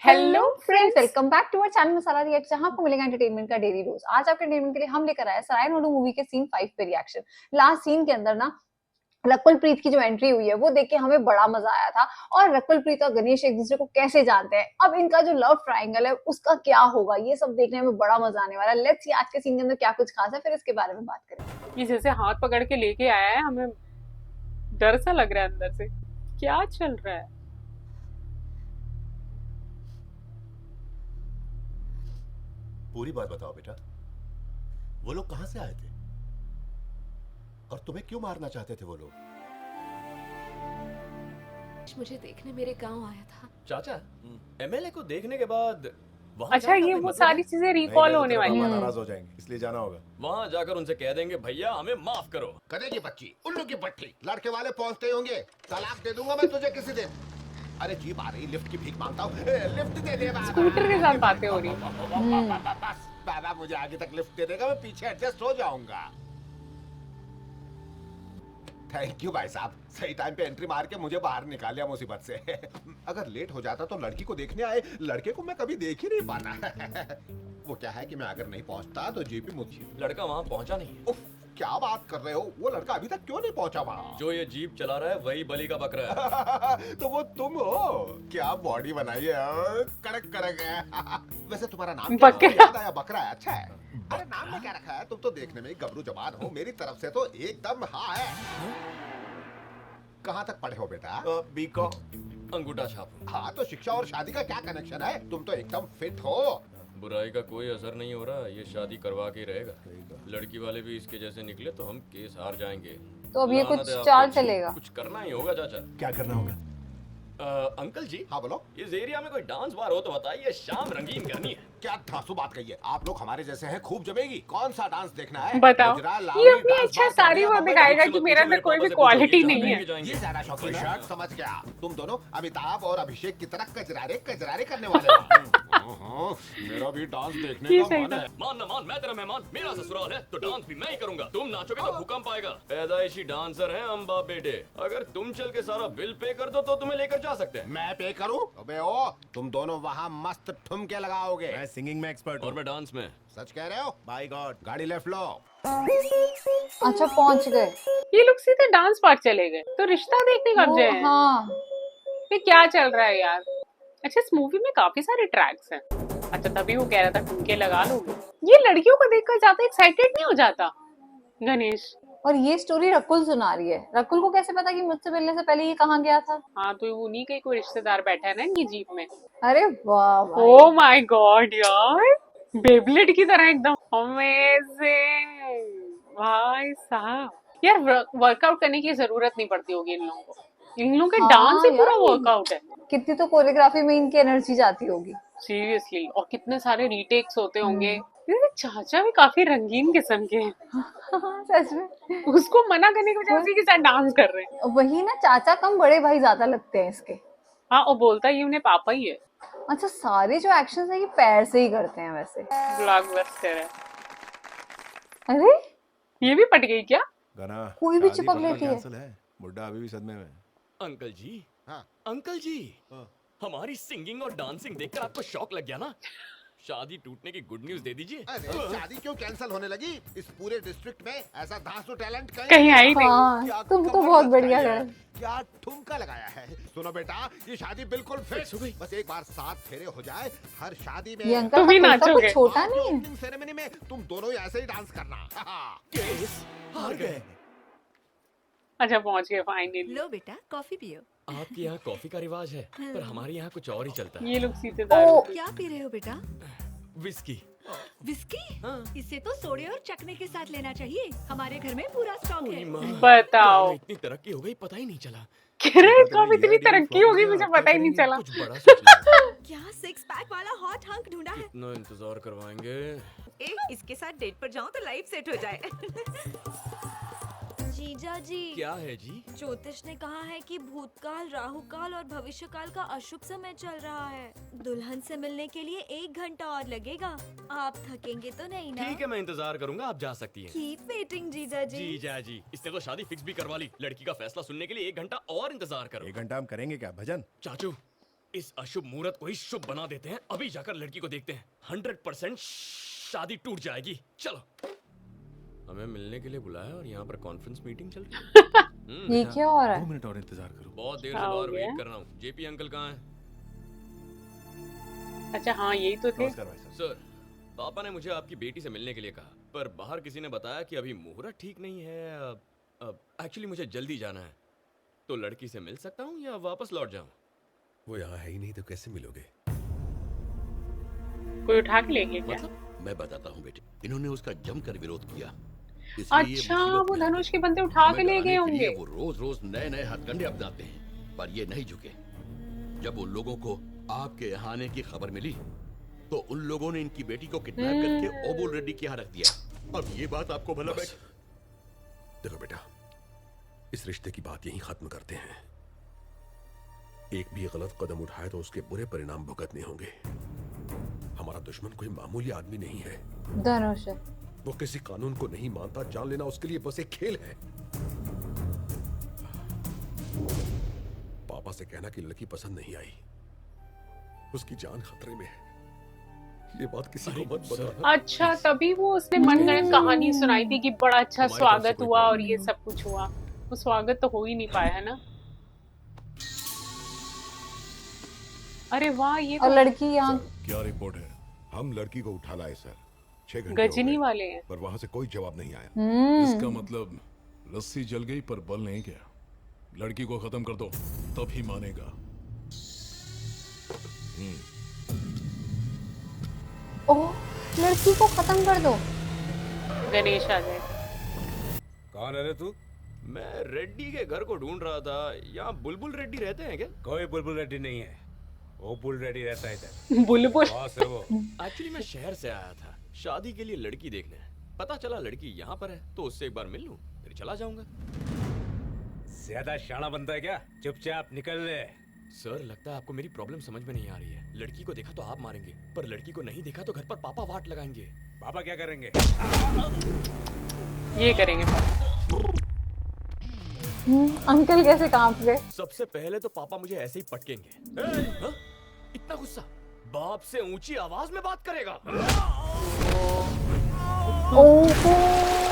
Hello friends, welcome back to our channel Masala React, जहां आपको मिलेगा एंटरटेनमेंट का डेली डोज। आज आपके एंटरटेनमेंट के लिए हम लेकर आए सराय नोडू मूवी के सीन 5 पे रिएक्शन। लास्ट सीन के अंदर ना रकुल प्रीत की जो एंट्री हुई है वो देख के हमें बड़ा मजा आया था। और रकुल प्रीत और गणेश एक दूसरे को कैसे जानते हैं, अब इनका जो लव ट्रायंगल है उसका क्या होगा, ये सब देखने में बड़ा मजा आने वाला है। लेट्स सी आज के सीन के अंदर क्या कुछ खास है, फिर इसके बारे में बात करें। ये जैसे हाथ पकड़ के लेके आया है, हमें डर सा लग रहा है अंदर से। क्या चल रहा है? पूरी बात बताओ बेटा, वो लोग कहां से आए थे और तुम्हें क्यों मारना चाहते थे वो लोग? मुझे देखने मेरे गांव आया था। चाचा, एमएलए को देखने के बाद वहां अच्छा, जाने का ये कोई वो मतलब सारी है? चीजें रिकॉल होने वाली पापा हैं। नाराज हो जाएंगे, इसलिए जाना होगा। वहां जाकर उनसे कह देंगे भैया हमें माफ करो। करेगी बच्ची, उल्लू की पट्टी। लड़के वाले पहुंचते होंगे, तलाक दे दूंगा मैं तुझे किसी दिन। अरे जीप आ रही, लिफ्ट की भीख मांगता हूँ, लिफ्ट दे दे बाबा। स्कूटर के साथ बातें हो रही। बस बाबा मुझे आगे तक लिफ्ट दे देगा, मैं पीछे एडजस्ट हो जाऊंगा। थैंक यू भाई साहब, सही टाइम पे एंट्री मार के मुझे बाहर निकाल लिया मुसीबत से। अगर लेट हो जाता तो लड़की को देखने आए लड़के को मैं कभी देख ही नहीं पाता। वो क्या है कि मैं अगर नहीं पहुंचता तो जीपी मुझे। लड़का वहां पहुंचा नहीं। उफ, क्या बात कर रहे हो? वो लड़का अभी तक क्यों नहीं पहुंचा वहाँ? जो ये जीप चला रहा है वही बलि का बकरा है। तो वो तुम हो? क्या बॉडी बनाई है, कड़क कड़क है। वैसे तुम्हारा नाम क्या है? बकरा। याद आया, बकरा है, अच्छा है। अरे नाम में क्या रखा है? तुम तो देखने में ही गबरू जवान हो, मेरी तरफ से तो एकदम हाँ है। कहाँ तक पढ़े हो बेटा? बीकॉम अंगूठा छाप। हाँ तो शिक्षा और शादी का क्या कनेक्शन है? तुम तो एकदम फिट हो। बुराई का कोई असर नहीं हो रहा, ये शादी करवा के ही रहेगा। लड़की वाले भी इसके जैसे निकले तो हम केस हार जाएंगे। तो अब ये लानत कुछ है आपको चाल जी, चलेगा। कुछ करना ही होगा चाचा। क्या करना होगा? अंकल जी, हाँ बोलो। इस एरिया में कोई डांस बार हो तो बताइए, शाम रंगीन करनी है। क्या धांसू बात कही है? आप लोग हमारे जैसे हैं, खूब जमेगी। कौन सा डांस देखना है? बताओ, गुजरा, ये लावणी, अपनी डांस अच्छा बार, सारी कन्या, वो बम्बई, दिखाएगा मुझसे कि मत मेरे पूछो, अंदर कोई पापा भी से पूछो, क्वालिटी ये नहीं जहाँ है। लेके जाएंगे। ये ज्यादा शौकीन कोई शर्ट समझ गया। तुम दोनों अमिताभ और अभिषेक की तरह कजरारे कजरारे करने वाले हो। मेरा भी डांस देखने ये का सही मन था। है। मान न मान, मैं तेरा मेहमान, मेरा ससुराल है तो डांस भी मैं ही करूंगा। तुम नाचोगे तो भूकंप आएगा। पैदाइशी डांसर हैं हम बाप बेटे। अगर तुम चल के सारा बिल पे कर दो तो तुम्हें लेकर जा सकते हैं। मैं पे करूं? अबे ओ, तुम दोनों वहाँ मस्त ठुमके लगाओगे। मैं सिंगिंग में एक्सपर्ट और हूँ। मैं डांस में। सच कह रहे हो? By God. गाड़ी लेफ्ट लो। अच्छा, पहुंच गए ये लोग सीधे डांस पार्ट चले गए, तो रिश्ता देखने कब वो। जाए? हाँ, ये क्या चल रहा है यार? अच्छा, इस मूवी में काफी सारे ट्रैक्स हैं। अच्छा, तभी वो कह रहा था ठुमके लगा लोगे। ये लड़कियों को देखकर ज्यादा एक्साइटेड नहीं हो जाता गणेश? और ये स्टोरी रकुल सुना रही है। रकुल को कैसे पता कि मुझसे मिलने से पहले ये कहाँ गया था? हाँ, तो उन्हीं का ही कोई रिश्तेदार बैठा है ना इनकी जीप में। अरे वाह भाई। ओ माय गॉड यार, बेबलेट की तरह एकदम अमेजिंग भाई साहब। यार, वर्कआउट करने की जरूरत नहीं पड़ती होगी इन लोगों को। इन लोगों का डांस हाँ ही पूरा यार, वर्कआउट है कितनी तो कोरियोग्राफी में इनकी एनर्जी जाती होगी। सीरियसली। और कितने सारे रीटेक्स होते होंगे। ये चाचा भी काफी रंगीन किस्म के हैं। सच में। उसको मना करने की वजह उसी के साथ डांस कर रहे हैं। वही ना, चाचा कम बड़े भाई ज्यादा लगते हैं इसके। हाँ, और बोलता ये उन्हें पापा ही है। अच्छा, सारे जो एक्शन है ये पैर से ही करते हैं वैसे। ब्लॉकबस्टर है। अरे ये भी पट गई क्या? गाना कोई भी शादी चिपक पक्का लेती है। कैंसिल है। बुड्ढा अभी भी सदमे में है। अंकल जी, हाँ। अंकल जी, हाँ। हमारी सिंगिंग और डांसिंग देखकर आपको शौक लग गया ना? शादी टूटने की गुड न्यूज दे दीजिए। अरे शादी क्यों कैंसिल होने लगी? इस पूरे डिस्ट्रिक्ट में ऐसा धांसू टैलेंट कहीं आई नहीं। हाँ, क्या तुम तो कमर बहुत लचकाई बढ़िया है, कर। क्या ठुमका लगाया है। सुनो बेटा, ये शादी बिल्कुल फिक्स हो गई। बस एक बार 7 फेरे हो जाए हर शादी में। ये अंकल तुम का ही कुर्ता नाचोगे। कुछ छोटा आज नहीं है। ओपनिंग सेरेमनी में तुम दोनों ही ऐसे ही डांस करना। केस हार गए। अच्छा, पहुंच गए फाइनली। लो बेटा, कॉफी पियो। आपके यहाँ कॉफी का रिवाज है, पर हमारे यहाँ कुछ और ही चलता है। ये लोग सीधे ओ, क्या पी रहे हो बेटा? विस्की। विस्की? हाँ। इसे तो सोडे और चखने के साथ लेना चाहिए। हमारे घर में पूरा स्टॉक है। बताओ। में इतनी तरक्की हो गई, पता ही नहीं चला। कह रहे कब इतनी तरक्की होगी, मुझे पता ही नहीं चला। कुछ बड़ा सोच लिया। क्या 6 पैक वाला हॉट हंक ढूंढा है? कितना इंतजार करवाएंगे? इसके साथ डेट पर जाऊं तो लाइफ सेट हो जाए। जीजा जी, क्या है जी? ज्योतिष ने कहा है कि भूतकाल, राहुकाल और भविष्यकाल का अशुभ समय चल रहा है। दुल्हन से मिलने के लिए 1 घंटा और लगेगा। आप थकेंगे तो नहीं ना? ठीक है, मैं इंतजार करूंगा, आप जा सकती हैं। कीप वेटिंग जीजा जी। जीजा जी, इसने तो शादी फिक्स भी करवा ली। लड़की का फैसला सुनने के लिए 1 घंटा और इंतजार करो। 1 घंटा हम करेंगे क्या भजन? चाचू, इस अशुभ मुहूर्त को ही शुभ बना देते हैं। अभी जाकर लड़की को देखते हैं। 100% शादी टूट जाएगी। चलो। हमें मिलने के लिए बुलाया और यहाँ पर कॉन्फ्रेंस मीटिंग चल रही है। ये क्या हो रहा 2 है? मिनट और इंतजार करो। बहुत देर से क्या हो बाहर गया? वेट कर रहा हूँ। जेपी अंकल कहाँ हैं? अच्छा हाँ यही तो थे। नमस्कार भाई साहब। सर, पापा ने मुझे आपकी बेटी से मिलने के लिए कहा, पर बाहर किसी ने बताया कि अभी मुहूर्त ठीक नहीं है। एक्चुअली मुझे जल्दी जाना है, तो लड़की से मिल सकता हूँ या वापस लौट जाऊँ? वो यहाँ है ही नहीं तो कैसे मिलोगे? कोई उठा के लेंगे क्या? मैं बताता हूँ बेटे, इन्होंने उसका जमकर विरोध किया। अच्छा वो धनुष के बंदे उठा के ले गए होंगे। वो रोज रोज नए नए हथकंडे अपनाते हैं, पर ये नहीं झुके। जब उन लोगों को आपके यहाँ आने की खबर मिली, तो उन लोगों ने इनकी बेटी को किडनैप करके ओबुल रेड्डी के यहाँ रख दिया। अब ये बात आपको भला बस। देखो बेटा, इस रिश्ते की बात यहीं खत्म करते हैं। एक भी गलत कदम उठाए तो उसके बुरे परिणाम भुगतने होंगे। हमारा दुश्मन कोई मामूली आदमी नहीं है। धनुष है। वो किसी कानून को नहीं मानता। जान लेना उसके लिए बस एक खेल है। पापा से कहना कि लड़की पसंद नहीं आई, उसकी जान खतरे में है। ये बात किसी को मत बताना। अच्छा तभी वो उसने मनगढ़ंत कहानी सुनाई थी कि बड़ा अच्छा हमारी तरफ से स्वागत कोई हुआ और प्रॉब्लम ये सब कुछ हुआ। वो स्वागत तो हो ही नहीं पाया है ना। अरे वाह ये और तो लड़की यहाँ क्या रिपोर्ट है? हम लड़की को उठा लाए सर। 6 घंटे हो गजनी गए, वाले हैं। पर वहां से कोई जवाब नहीं आया। इसका मतलब लस्सी जल गई पर बल नहीं गया। लड़की को खत्म कर दो तभी मानेगा। ओह, लड़की को खत्म कर दो। गणेश आ जाए। कौन है रे तू? मैं रेड्डी के घर को ढूंढ रहा था। यहाँ बुलबुल रेड्डी रहते हैं क्या? कोई बुलबुल रेड्डी नहीं है, वो बुल रेड्डी रहता है इधर। बुलबुल बॉस है वो। एक्चुअली मैं शहर से आया था शादी के लिए लड़की देखने। पता चला लड़की यहाँ पर है, तो उससे एक बार मिल लूं, फिर चला जाऊंगा। ज्यादा शाना बनता है क्या? चुपचाप निकल ले। सर, लगता है आपको मेरी प्रॉब्लम समझ में नहीं आ रही है। लड़की को देखा तो आप मारेंगे, पर लड़की को नहीं देखा तो घर पर पापा वाट लगाएंगे। पापा क्या करेंगे? ये करेंगे पापा। अंकल कैसे कांप गए। सबसे पहले तो पापा मुझे ऐसे ही पटकेंगे। हाँ? इतना गुस्सा? बाप से ऊंची आवाज में बात करेगा? ओहो,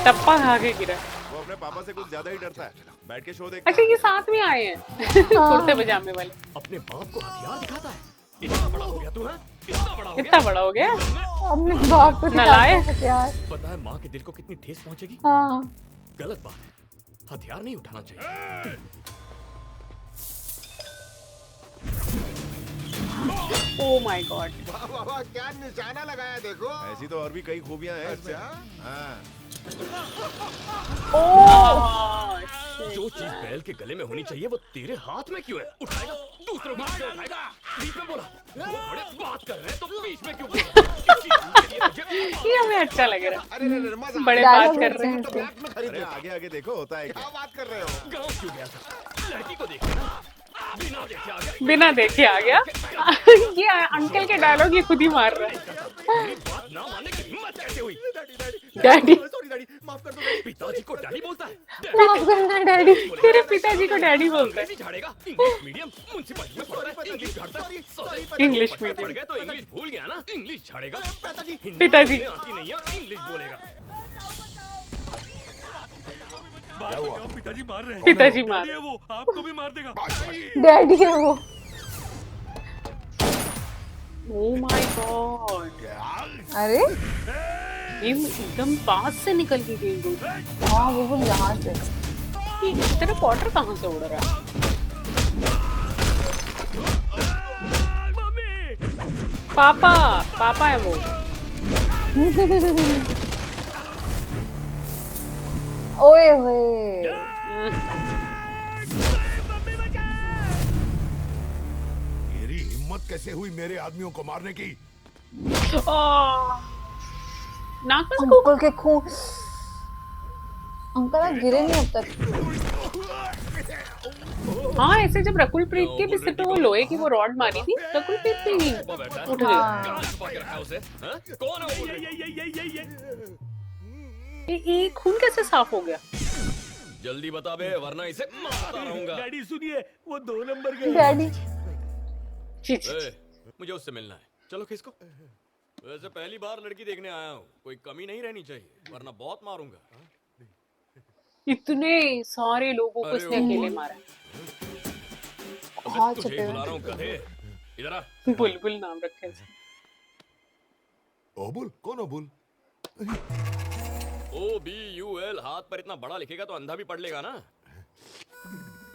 टप्पा खा के गिरा। वो अपने पापा से कुछ ज्यादा ही डरता है। बैठ के शो देख। अच्छा ये साथ में आए हैं कुर्ते पजामे वाले। अपने बाप को हथियार दिखाता है। इतना बड़ा हो गया तू, हाँ? इतना बड़ा हो गया? इतना बड़ा हो गया। अपने बाप को नालायक। दिखाते हैं यार। पता है माँ के दिल को कितनी ठेस पहुंचेगी? हाँ, गलत बात है, हथियार नहीं उठाना चाहिए। Oh my God. वाह वाह वाह, क्या निशाना लगाया देखो। ऐसी तो और भी कई खूबियां हैं इसमें। अच्छा, हाँ। जो चीज बैल के गले में होनी चाहिए वो तेरे हाथ में क्यों है? उठाएगा, दूसरों को कैसे उठाएगा? बीच में बोला। वो बड़े बात कर रहे हैं तो बीच में क्यों बोला? किस चीज के लिए मुझे- ये हमें अच्छा लग रहा है। अरे मजा बड़े डायलॉग बात कर रहे हैं। लिखते हैं ब्लैक में खरीद अरे लेता। आगे आगे देखो होता है क्या क्या। बात कर रहे हो? गाँव क्यों गया था? लड़की को देखा ना, बिना देखे आ गया। बिना देखे आ गया। ये अंकल के डायलॉग ये खुद ही मार रहा है। मेरी बात ना मानने की हिम्मत कैसे हुई? डैडी सॉरी डैडी, माफ कर दो डैडी। पिताजी को डैडी बोलता है? माफ करना डैडी। तेरे पिताजी को डैडी बोलता है। नहीं झाड़ेगा। इंग्लिश मीडियम मुंसिपलिटी में पढ़ रहा है, इंग्लिश झाड़ता है। इंग्लिश पढ़ मीडियम। गया तो इंग्लिश भूल गया ना, इंग्लिश झाड़ेगा। हिंदी पिताजी। बोलने आती नहीं है, इंग्लिश बोलेगा। पिताजी मार रहे हैं। पिताजी मार। वो आपको भी मार देगा। डैडी है वो। Oh my God. अरे ये एकदम पास से निकल के गई वो। हाँ, वो यहाँ से। ये तेरा पॉटर कहाँ से उड़ रहा है? पापा पापा है वो। ओए होए। मेरी हिम्मत कैसे हुई मेरे आदमियों को मारने की? नाक में से अंकल के खून। अंकल आप गिरे नहीं अब तक। हाँ ऐसे जब रकुल प्रीत के भी सिर पे वो लोहे की वो रॉड मारी थी, रकुल प्रीत भी वो बैठा है। उठ गई। कहाँ छुपा के रखा है उसे? हाँ? कौन है वो? ये खून कैसे साफ हो गया? जल्दी बता बे, वरना इसे मारता रहूंगा। डैडी सुनिए, वो 2 नंबर के। डैडी मुझे उससे मिलना है, चलो खिसको। वैसे पहली बार लड़की देखने आया हूँ, कोई कमी नहीं रहनी चाहिए वरना बहुत मारूंगा। इतने सारे लोगों को इसने अकेले मारा। अबे तुझे ही बुला रहा हूँ गधे, इधर आ। बुलबुल नाम रखे इसने। ओबुल? कौन ओबुल? OBUL हाथ पर इतना बड़ा लिखेगा तो अंधा भी पढ़ लेगा ना।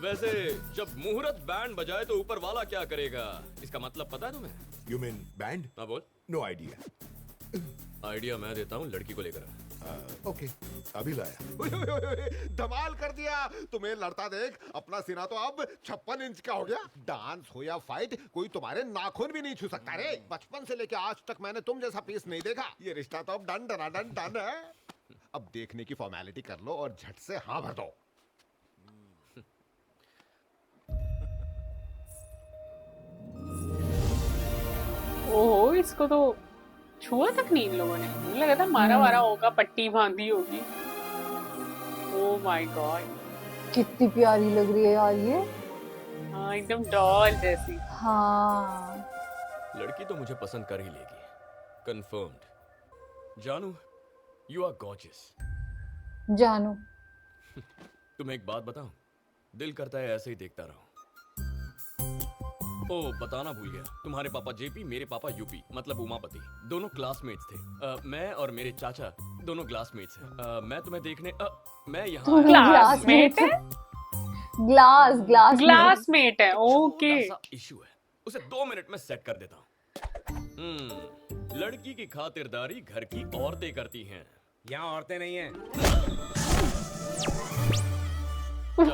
वैसे जब मुहूर्त बैंड बजाए तो ऊपर वाला क्या करेगा, इसका मतलब पता है तुम्हें? You mean band? हाँ बोल। No idea. आइडिया मैं देता हूँ, लड़की को लेकर आ। ओके, अभी लाया। धमाल कर दिया। तुम्हें लड़ता देख अपना सीना तो अब 56 इंच का हो गया। डांस हो या फाइट, कोई तुम्हारे नाखून भी नहीं छू सकता रे। बचपन से लेके आज तक मैंने तुम जैसा पीस नहीं देखा। ये रिश्ता तो अब डन डना डन डन है। अब देखने की फॉर्मेलिटी कर लो और झट से हाँ भर दो। ओहो, इसको तो छुआ तक नहीं इन लोगों ने। मुझे लगा था मारा वारा होगा, पट्टी बांधी होगी। ओह माय गॉड, कितनी प्यारी लग रही है यार ये। हाँ एकदम डॉल जैसी। हाँ लड़की तो मुझे पसंद कर ही लेगी, कंफर्म्ड। जानू, यू आर गॉर्जियस। जानू, तुम्हें एक बात बताऊं, दिल करता है ऐसे ही देखता रहूं। ओ बताना भूल गया, तुम्हारे पापा जेपी, मेरे पापा यूपी, मतलब उमापति, दोनों क्लासमेट्स थे। मैं और मेरे चाचा दोनों क्लासमेट्स हैं। मैं तुम्हें देखने मैं यहाँ क्लासमेट है? क्लासमेट है, ओके। इशू है, उसे 2 मिनट में सेट कर देता हूँ। लड़की की खातिरदारी घर की औरतें करती हैं। यहाँ औरतें नहीं हैं।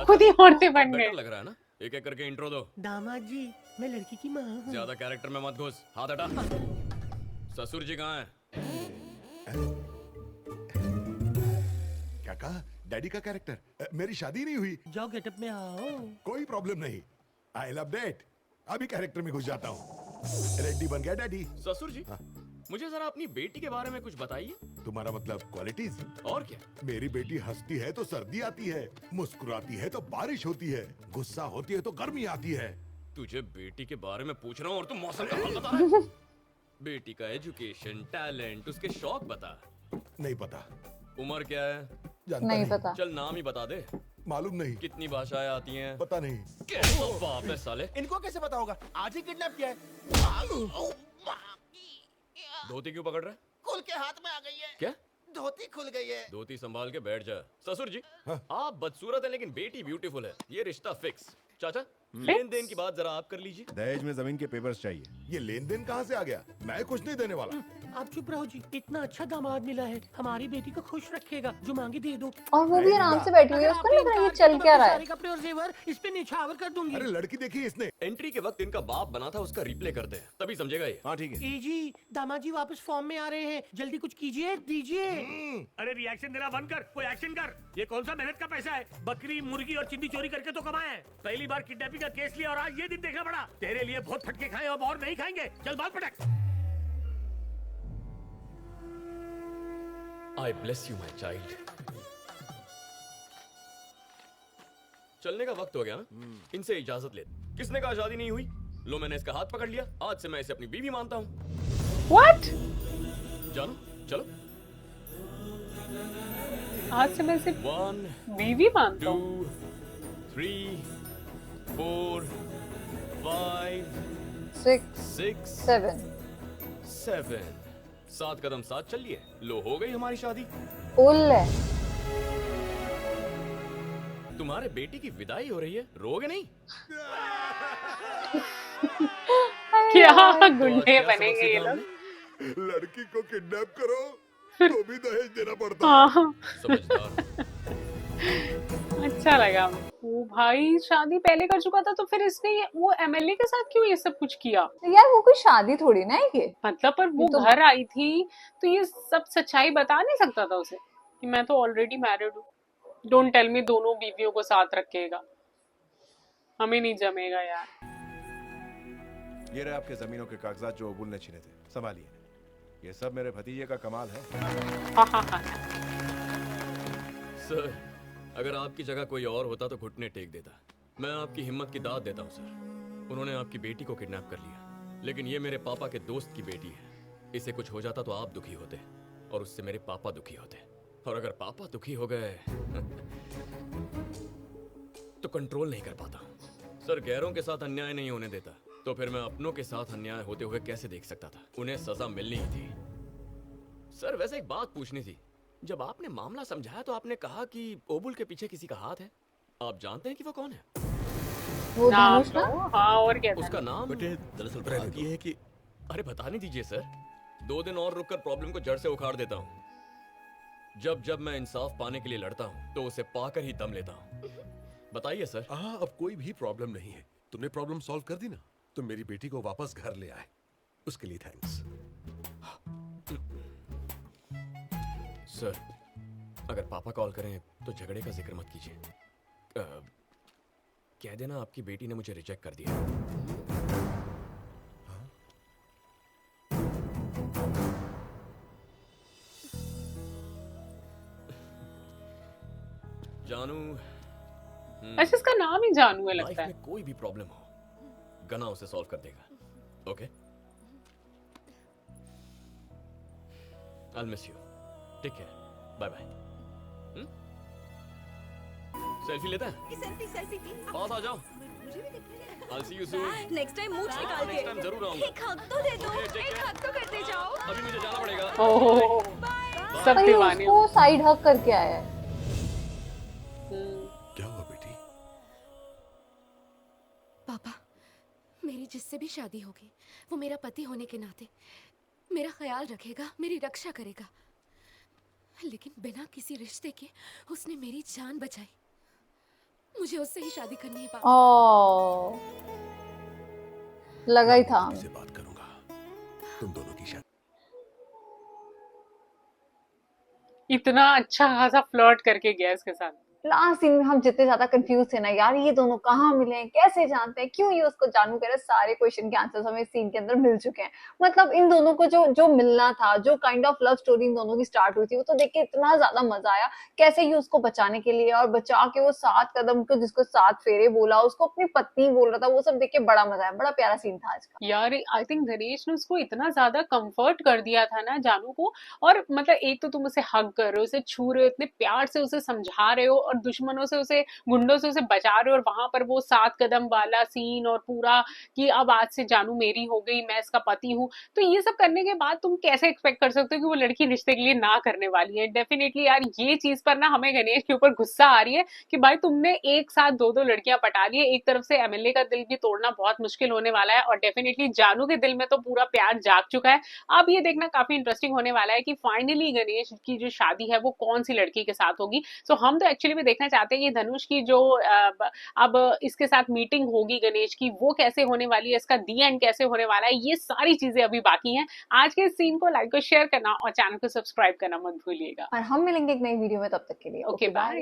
खुद ही औरतें बन गए। लग रहा है ना? एक एक करके इंट्रो दो। दामाद जी, मैं लड़की की माँ हूँ। ज्यादा कैरेक्टर में मत घुस, हाथ हटा। ससुर जी कहाँ हैं? क्या कहा? डैडी का कैरेक्टर? मेरी शादी नहीं हुई। जाओ गेटअप में आओ। कोई प्रॉब्लम नहीं, आई लव डेट। अभी कैरेक्टर में घुस जाता हूँ। रेडी बन गया डैडी। ससुर जी, मुझे जरा अपनी बेटी के बारे में कुछ बताइए। तुम्हारा मतलब क्वालिटीज? और क्या? मेरी बेटी हंसती है तो सर्दी आती है, मुस्कुराती है तो बारिश होती है, गुस्सा होती है तो गर्मी आती है। तुझे बेटी के बारे में पूछ रहा हूँ और तुम मौसम का हाल बता रहा है। बेटी का एजुकेशन, टैलेंट, उसके शौक बता। नहीं पता। उम्र क्या है? नहीं पता। चल नाम ही बता दे। मालूम नहीं। कितनी भाषाएं आती हैं? पता नहीं। कैसा बाप है साले। इनको कैसे पता होगा? आज ही किडनैप किया है। धोती क्यों पकड़ रहा है? खुल के हाथ में आ गई है। क्या? धोती खुल गई है। धोती संभाल के बैठ जा। ससुर जी, आप बदसूरत है लेकिन बेटी ब्यूटीफुल है, ये रिश्ता फिक्स। चाचा, लेन देन की बात जरा आप कर लीजिए। दहेज में जमीन के पेपर्स चाहिए। ये लेन देन कहाँ से आ गया? मैं कुछ नहीं देने वाला। आप चुप रहो जी, इतना अच्छा दामाद मिला है, हमारी बेटी को खुश रखेगा, जो मांगी दे दो। और वो भी आराम से बैठी हुई है, उसको लग रहा है ये चल क्या रहा है। सारे कपड़े और जेवर इस पे निछावर कर दूंगी। अरे लड़की देखी इसने? एंट्री के वक्त इनका बाप बना था, उसका रिप्ले करते हैं, तभी समझेगा ये। हाँ ठीक है। जी, दामाद जी वापस फॉर्म में आ रहे हैं, जल्दी कुछ कीजिए, दीजिए। अरे रिएक्शन देना बंद कर, कोई एक्शन कर। ये कौन सा मेहनत का पैसा है? बकरी, मुर्गी और चिंदी चोरी करके तो कमाए। पहली बार किडनैपिंग का केस लिया और आज ये दिन देखना पड़ा। तेरे लिए बहुत फटके खाए, अब और नहीं खाएंगे। चल बाल पटक। I bless you, my child. चलने का वक्त हो गया ना? इनसे इजाजत ले। किसने कहा शादी नहीं हुई? लो मैंने इसका हाथ पकड़ लिया, आज से मैं इसे अपनी बीवी मानता हूँ। What? जानो, चलो। आज से मैं इसे 1 बीवी मानता 2 हूँ। 3 4 5 6 7 7 7 कदम साथ चलिए। लो हो गई हमारी शादी। उल्ले। तुम्हारे बेटी की विदाई हो रही है, रोगे नहीं? क्या गुंडे बनेंगे ये लोग। लड़की को किडनैप करो तो भी दहेज देना पड़ता है। समझदार। अच्छा लगा। वो भाई शादी पहले कर चुका था तो फिर इसने वो एमएलए के साथ क्यों ये सब कुछ किया? यार वो कोई शादी थोड़ी ना है ये। मतलब पर वो तो घर आई थी तो ये सब सच्चाई बता नहीं सकता था उसे कि मैं तो ऑलरेडी मैरिड हूँ। डोंट टेल मी दोनों बीवियों को साथ रखेगा, हमें नहीं जमेगा यार। ये रहे आपके जमीनों के कागजात जो अबुल ने छीने थे, संभालिए। ये सब मेरे भतीजे का कमाल है। सर, अगर आपकी जगह कोई और होता तो घुटने टेक देता। मैं आपकी हिम्मत की दाद देता हूँ सर। उन्होंने आपकी बेटी को किडनैप कर लिया। लेकिन ये मेरे पापा के दोस्त की बेटी है। इसे कुछ हो जाता तो आप दुखी होते और उससे मेरे पापा दुखी होते। और अगर पापा दुखी हो गए तो कंट्रोल नहीं कर पाता। सर, गैरों के साथ अन्याय नहीं होने देता, तो फिर मैं अपनों के साथ अन्याय होते हुए कैसे देख सकता था? उन्हें सजा मिलनी ही थी। सर, वैसे एक बात पूछनी थी। जब आपने मामला समझाया तो आपने कहा कि ओबुल के पीछे किसी का हाथ है। आप जानते हैं कि वो कौन है? वो नाम धनुष लो, ना? हाँ और क्या उसका नाम बेटे दरअसल बात ये है कि अरे बताने दीजिए सर। 2 दिन और रुककर प्रॉब्लम को जड़ से उखाड़ देता हूँ। जब जब मैं इंसाफ पाने के लिए लड़ता हूँ तो उसे पाकर ही दम लेता हूँ। बताइए सर। हाँ, अब कोई भी प्रॉब्लम नहीं है। तुमने प्रॉब्लम सॉल्व कर दी ना, तुम मेरी बेटी को वापस घर ले आए, उसके लिए थैंक्स। सर, अगर पापा कॉल करें तो झगड़े का जिक्र मत कीजिए। कह देना आपकी बेटी ने मुझे रिजेक्ट कर दिया। जानू। अच्छा, इसका नाम ही जानू है लगता है। लाइफ में कोई भी प्रॉब्लम हो, गना उसे सॉल्व कर देगा। Okay, I miss you. Take care, bye bye. Selfie लेता है? Selfie selfie please. पास आ जाओ। मुझे भी दिखने I'll see you soon। Next time मूंछ निकाल नेक्स्ट टाइम के जरूर आऊंगा। एक हक तो दे दो, एक हक तो करते जाओ। अभी मुझे जाना पड़ेगा। ओह, सब भाई दीवाने उसको साइड हक करके आया है। क्या हुआ बेटी? पापा, मेरी जिससे भी शादी होगी वो मेरा पति होने के नाते मेरा ख्याल रखेगा, मेरी रक्षा करेगा। लेकिन बिना किसी रिश्ते के उसने मेरी जान बचाई। मुझे उससे ही शादी करनी है पापा। ओ, लगा ही था। से बात करूंगा तुम दोनों की शादी। इतना अच्छा खासा फ्लर्ट करके गया इसके साथ। लास्ट सीन में हम जितने ज्यादा कंफ्यूज थे ना यार, ये दोनों कहाँ मिले हैं, कैसे जानते हैं, क्यों ये उसको जानू कह रहे, सारे क्वेश्चन के आंसर्स हमें सीन के अंदर मिल चुके हैं। मतलब इन दोनों को जो जो मिलना था, जो kind of love story in दोनों की स्टार्ट हुई थी, वो तो देख के इतना ज्यादा मजा आया। कैसे ये उसको बचाने के लिए और बचा के वो 7 कदम को जिसको 7 फेरे बोला, उसको अपनी पत्नी बोल रहा था, वो सब देख के बड़ा मजा आया। बड़ा प्यारा सीन था आज का। यार आई थिंक गणेश ने उसको इतना ज्यादा कंफर्ट कर दिया था ना जानू को। और मतलब एक तो तुम उसे हग कर रहे हो, उसे छू रहे हो, इतने प्यार से उसे समझा रहे हो, और दुश्मनों से उसे, गुंडों से उसे बचा रहे हो, और वहां पर वो 7 कदम वाला सीन और पूरा कि अब आज से जानू मेरी हो गई, मैं इसका पति हूँ। तो ये सब करने के बाद तुम कैसे एक्सपेक्ट कर सकते हो कि वो लड़की रिश्ते के लिए ना करने वाली है? डेफिनेटली यार ये चीज पर ना हमें गणेश के ऊपर गुस्सा आ रही है कि भाई तुमने एक साथ 2-2 लड़कियां पटा ली है। एक तरफ से एमएलए का दिल भी तोड़ना बहुत मुश्किल होने वाला है, और डेफिनेटली जानू के दिल में तो पूरा प्यार जाग चुका है। अब ये देखना काफी इंटरेस्टिंग होने वाला है कि फाइनली गणेश की जो शादी है वो कौन सी लड़की के साथ होगी। सो हम तो एक्चुअली में देखना चाहते हैं कि धनुष की जो अब इसके साथ मीटिंग होगी गणेश की, वो कैसे होने वाली है, इसका दी एंड कैसे होने वाला है, ये सारी चीजें अभी बाकी हैं। आज के सीन को लाइक और शेयर करना और चैनल को सब्सक्राइब करना मत भूलिएगा। और हम मिलेंगे एक नई वीडियो में, तब तक के लिए ओके बाय।